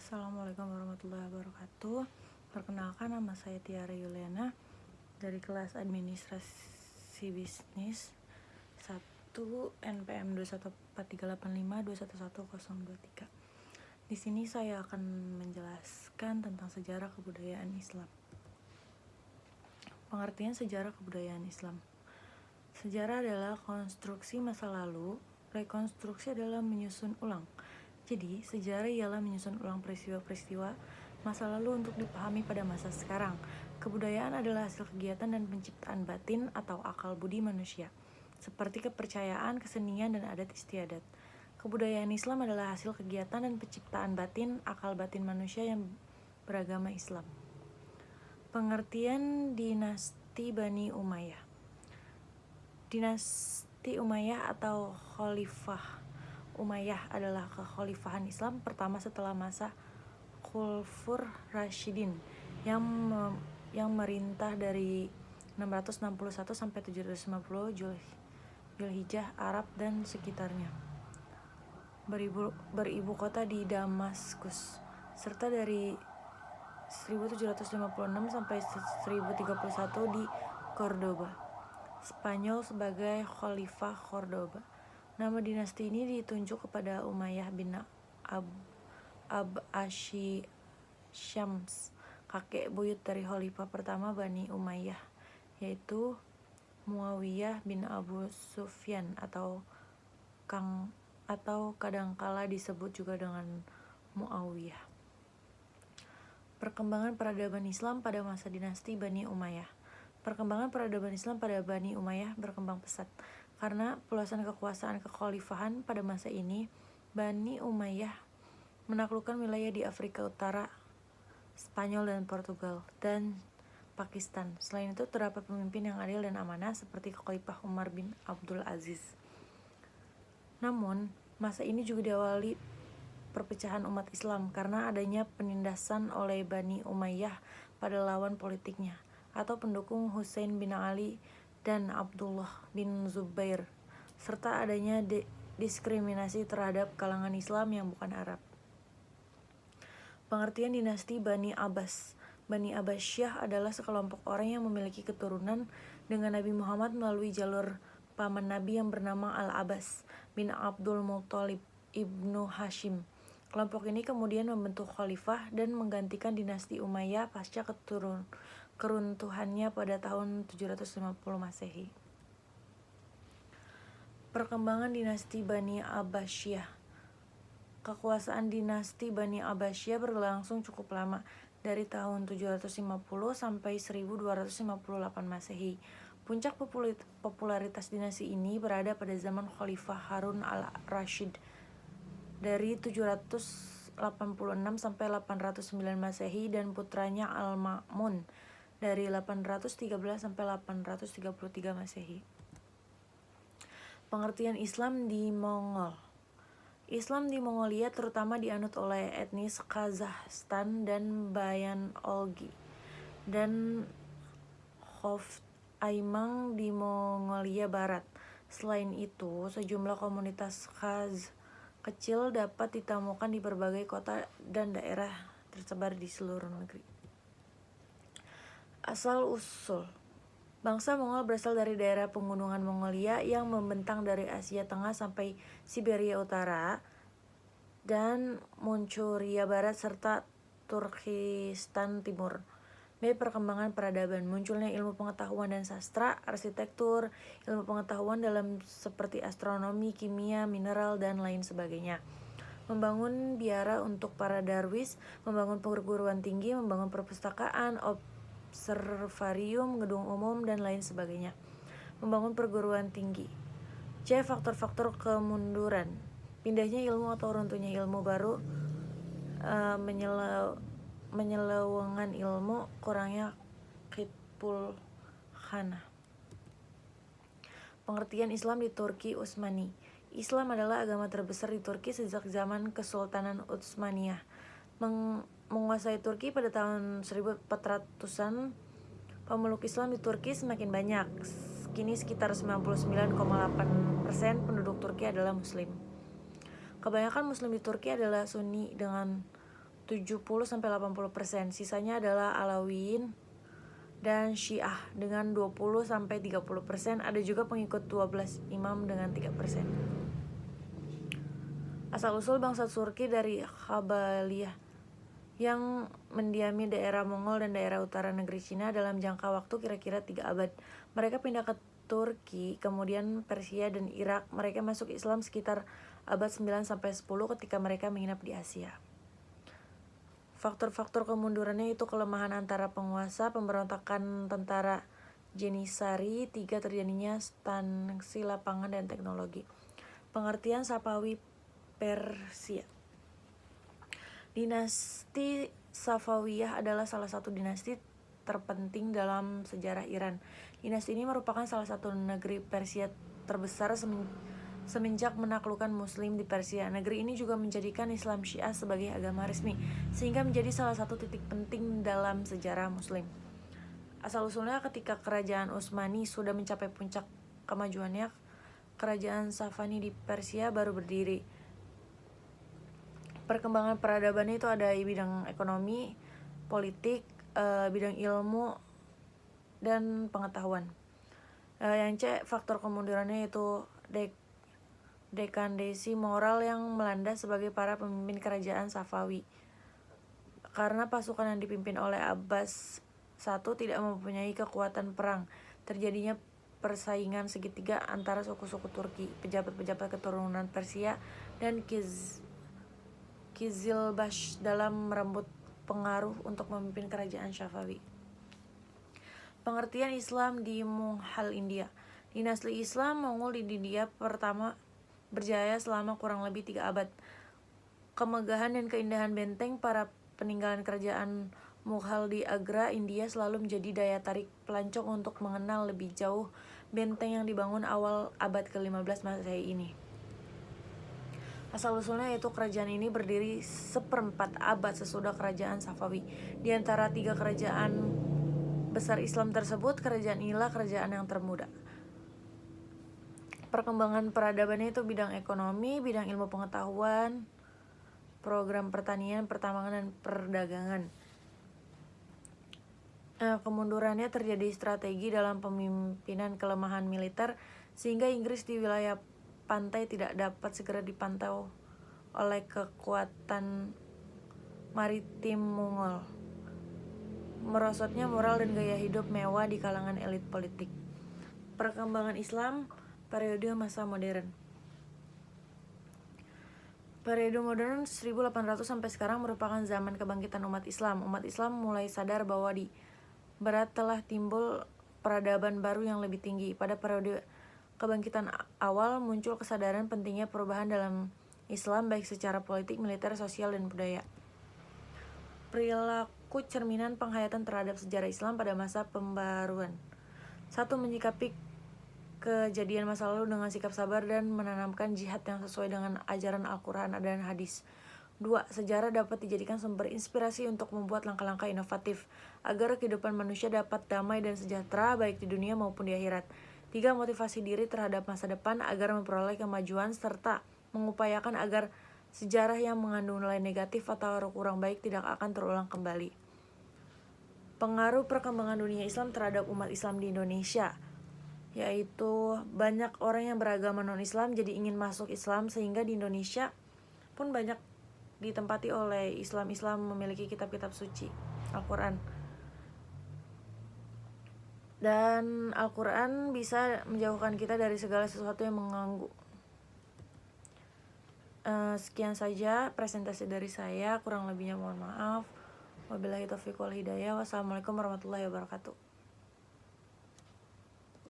Assalamualaikum warahmatullahi wabarakatuh. Perkenalkan, nama saya Tiara Yuliana dari kelas Administrasi Bisnis 1 NPM 2143852111023. Di sini saya akan menjelaskan tentang sejarah kebudayaan Islam. Pengertian sejarah kebudayaan Islam. Sejarah adalah konstruksi masa lalu, rekonstruksi adalah menyusun ulang. Jadi, sejarah ialah menyusun ulang peristiwa-peristiwa masa lalu untuk dipahami pada masa sekarang. Kebudayaan adalah hasil kegiatan dan penciptaan batin atau akal budi manusia, seperti kepercayaan, kesenian, dan adat istiadat. Kebudayaan Islam adalah hasil kegiatan dan penciptaan batin, akal batin manusia yang beragama Islam. Pengertian dinasti Bani Umayyah. Dinasti Umayyah atau Khalifah Umayyah adalah kekhalifahan Islam pertama setelah masa Khulafur Rasyidin yang merintah dari 661 sampai 750 Zulhijjah Arab dan sekitarnya. Beribu kota di Damaskus, serta dari 1756 sampai 1031 di Cordoba. Spanyol sebagai Khalifah Cordoba. Nama dinasti ini ditunjuk kepada Umayyah bin Syams, kakek buyut dari Khalifah pertama Bani Umayyah, yaitu Muawiyah bin Abu Sufyan atau kadangkala disebut juga dengan Muawiyah. Perkembangan peradaban Islam pada masa dinasti Bani Umayyah. Perkembangan peradaban Islam pada Bani Umayyah berkembang pesat. Karena peluasan kekuasaan kekhalifahan pada masa ini, Bani Umayyah menaklukkan wilayah di Afrika Utara, Spanyol dan Portugal, dan Pakistan. Selain itu, terdapat pemimpin yang adil dan amanah seperti Khalifah Umar bin Abdul Aziz. Namun, masa ini juga diawali perpecahan umat Islam karena adanya penindasan oleh Bani Umayyah pada lawan politiknya atau pendukung Husain bin Ali dan Abdullah bin Zubair, serta adanya diskriminasi terhadap kalangan Islam yang bukan Arab. Pengertian dinasti Bani Abbas. Bani Abbasiyah adalah sekelompok orang yang memiliki keturunan dengan Nabi Muhammad melalui jalur paman Nabi yang bernama Al-Abbas bin Abdul Muthalib ibnu Hashim. Kelompok ini kemudian membentuk khalifah dan menggantikan dinasti Umayyah pasca keruntuhannya pada tahun 750 Masehi. Perkembangan dinasti Bani Abbasiyah. Kekuasaan dinasti Bani Abbasiyah berlangsung cukup lama, dari tahun 750 sampai 1258 Masehi. Puncak popularitas dinasti ini berada pada zaman Khalifah Harun al-Rashid dari 786 sampai 809 Masehi dan putranya Al-Ma'mun dari 813 sampai 833 Masehi. Pengertian Islam di Mongol. Islam di Mongolia terutama dianut oleh etnis Kazakhstan dan Bayan-Olgi dan Khof-Aimang di Mongolia Barat. Selain itu, sejumlah komunitas Khaz kecil dapat ditemukan di berbagai kota dan daerah tersebar di seluruh negeri. Asal-usul. Bangsa Mongol berasal dari daerah pegunungan Mongolia yang membentang dari Asia Tengah sampai Siberia Utara dan Manchuria Barat serta Turkistan Timur. B. Perkembangan peradaban. Munculnya ilmu pengetahuan dan sastra, arsitektur, ilmu pengetahuan dalam seperti astronomi, kimia, mineral, dan lain sebagainya. Membangun biara untuk para darwis, membangun perguruan tinggi, membangun perpustakaan, observarium, gedung umum, dan lain sebagainya. Membangun perguruan tinggi. C. Faktor-faktor kemunduran. Pindahnya ilmu atau runtuhnya ilmu baru, menyelewengan ilmu, kurangnya khitbul khana. Pengertian Islam di Turki Utsmani. Islam adalah agama terbesar di Turki sejak zaman Kesultanan Utsmaniyah. Menguasai Turki pada tahun 1400-an, pemeluk Islam di Turki semakin banyak. Kini sekitar 99,8% penduduk Turki adalah Muslim. Kebanyakan Muslim di Turki adalah Sunni dengan 70-80%. Sisanya adalah Alawiyin dan Syiah dengan 20-30%. Ada juga pengikut 12 imam dengan 3%. Asal-usul bangsa Turki dari Khabaliyah yang mendiami daerah Mongol dan daerah utara negeri Cina dalam jangka waktu kira-kira 3 abad. Mereka pindah ke Turki, kemudian Persia dan Irak. Mereka masuk Islam sekitar abad 9-10 ketika mereka menginap di Asia. Faktor-faktor kemundurannya itu kelemahan antara penguasa, pemberontakan tentara Jenisari, 3 terjadinya stagnasi lapangan dan teknologi. Pengertian Safawi Persia. Dinasti Safawiyah adalah salah satu dinasti terpenting dalam sejarah Iran. Dinasti ini merupakan salah satu negeri Persia terbesar semenjak menaklukkan Muslim di Persia. Negeri ini juga menjadikan Islam Syiah sebagai agama resmi, sehingga menjadi salah satu titik penting dalam sejarah Muslim. Asal-usulnya ketika kerajaan Utsmani sudah mencapai puncak kemajuannya, kerajaan Safani di Persia baru berdiri. Perkembangan peradaban itu ada di bidang ekonomi, politik, bidang ilmu, dan pengetahuan. Yang C, faktor kemundurannya itu dekadesi moral yang melanda sebagai para pemimpin kerajaan Safawi. Karena pasukan yang dipimpin oleh Abbas I tidak mempunyai kekuatan perang, terjadinya persaingan segitiga antara suku-suku Turki, pejabat-pejabat keturunan Persia, dan Kizilbash dalam merembut pengaruh untuk memimpin kerajaan Safawi. Pengertian Islam di Mughal India. Dinasti Islam Mongol di India pertama berjaya selama kurang lebih 3 abad. Kemegahan dan keindahan benteng para peninggalan kerajaan Mughal di Agra, India selalu menjadi daya tarik pelancong untuk mengenal lebih jauh benteng yang dibangun awal abad ke-15 Masehi ini. Asal-usulnya yaitu kerajaan ini berdiri seperempat abad sesudah kerajaan Safawi. Di antara 3 kerajaan besar Islam tersebut, kerajaan inilah kerajaan yang termuda. Perkembangan peradabannya itu bidang ekonomi, bidang ilmu pengetahuan, program pertanian, pertambangan, dan perdagangan. Kemundurannya terjadi strategi dalam pemimpinan kelemahan militer, sehingga Inggris di wilayah pantai tidak dapat segera dipantau oleh kekuatan maritim Mongol. Merosotnya moral dan gaya hidup mewah di kalangan elit politik. Perkembangan Islam periode masa modern. Periode modern 1800 sampai sekarang merupakan zaman kebangkitan umat Islam. Umat Islam mulai sadar bahwa di barat telah timbul peradaban baru yang lebih tinggi. Pada periode kebangkitan awal muncul kesadaran pentingnya perubahan dalam Islam baik secara politik, militer, sosial, dan budaya. Perilaku cerminan penghayatan terhadap sejarah Islam pada masa pembaruan. 1. Menyikapi kejadian masa lalu dengan sikap sabar dan menanamkan jihad yang sesuai dengan ajaran Al-Quran dan hadis. 2. Sejarah dapat dijadikan sumber inspirasi untuk membuat langkah-langkah inovatif agar kehidupan manusia dapat damai dan sejahtera baik di dunia maupun di akhirat. 3. Motivasi diri terhadap masa depan agar memperoleh kemajuan serta mengupayakan agar sejarah yang mengandung nilai negatif atau kurang baik tidak akan terulang kembali. Pengaruh perkembangan dunia Islam terhadap umat Islam di Indonesia, yaitu banyak orang yang beragama non-Islam jadi ingin masuk Islam, sehingga di Indonesia pun banyak ditempati oleh Islam memiliki kitab-kitab suci, Al-Quran. Dan Al-Quran bisa menjauhkan kita dari segala sesuatu yang mengganggu. Sekian saja presentasi dari saya, kurang lebihnya mohon maaf. Wabillahi taufiq wal hidayah. Wassalamualaikum warahmatullahi wabarakatuh.